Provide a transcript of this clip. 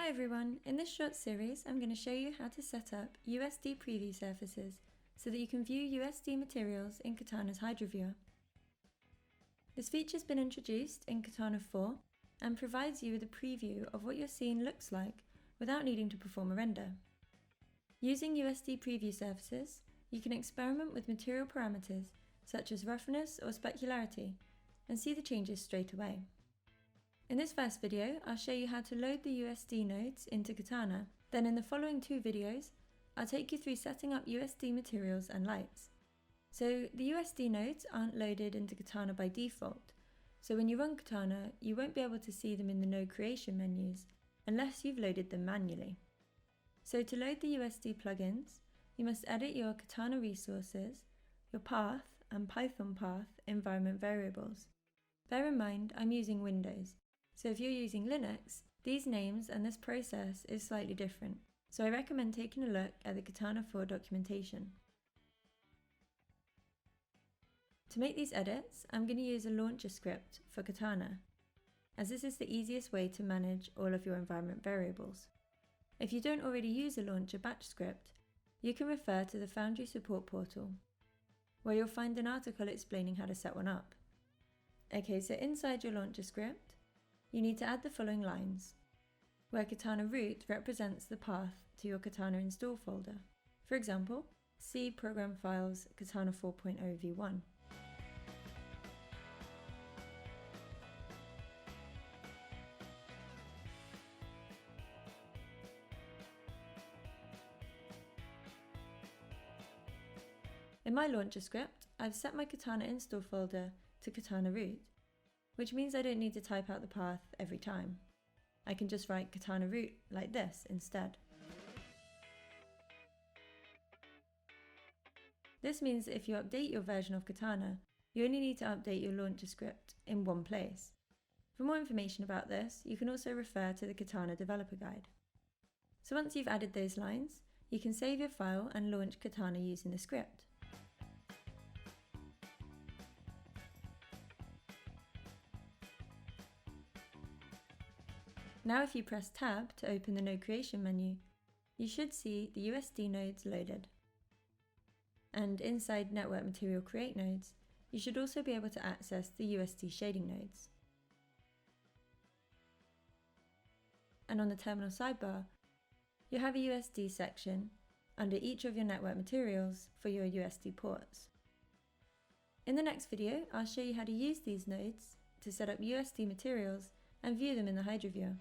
Hi everyone, in this short series I'm going to show you how to set up USD preview surfaces so that you can view USD materials in Katana's Hydra Viewer. This feature has been introduced in Katana 4 and provides you with a preview of what your scene looks like without needing to perform a render. Using USD preview surfaces, you can experiment with material parameters such as roughness or specularity and see the changes straight away. In this first video, I'll show you how to load the USD nodes into Katana. Then in the following two videos, I'll take you through setting up USD materials and lights. So the USD nodes aren't loaded into Katana by default, so when you run Katana, you won't be able to see them in the node creation menus unless you've loaded them manually. So to load the USD plugins, you must edit your Katana resources, your path and Python path environment variables. Bear in mind, I'm using Windows. So if you're using Linux, these names and this process is slightly different, so I recommend taking a look at the Katana 4 documentation. To make these edits, I'm going to use a launcher script for Katana, as this is the easiest way to manage all of your environment variables. If you don't already use a launcher batch script, you can refer to the Foundry support portal, where you'll find an article explaining how to set one up. Okay, so inside your launcher script, you need to add the following lines, where Katana root represents the path to your Katana install folder. For example, C program files Katana 4.0 v1. In my launcher script, I've set my Katana install folder to Katana root, which means I don't need to type out the path every time. I can just write Katana root like this instead. This means that if you update your version of Katana, you only need to update your launcher script in one place. For more information about this, you can also refer to the Katana developer guide. So once you've added those lines, you can save your file and launch Katana using the script. Now if you press Tab to open the node creation menu, you should see the USD nodes loaded. And inside Network Material Create nodes, you should also be able to access the USD shading nodes. And on the terminal sidebar, you have a USD section under each of your network materials for your USD ports. In the next video, I'll show you how to use these nodes to set up USD materials and view them in the Hydra Viewer.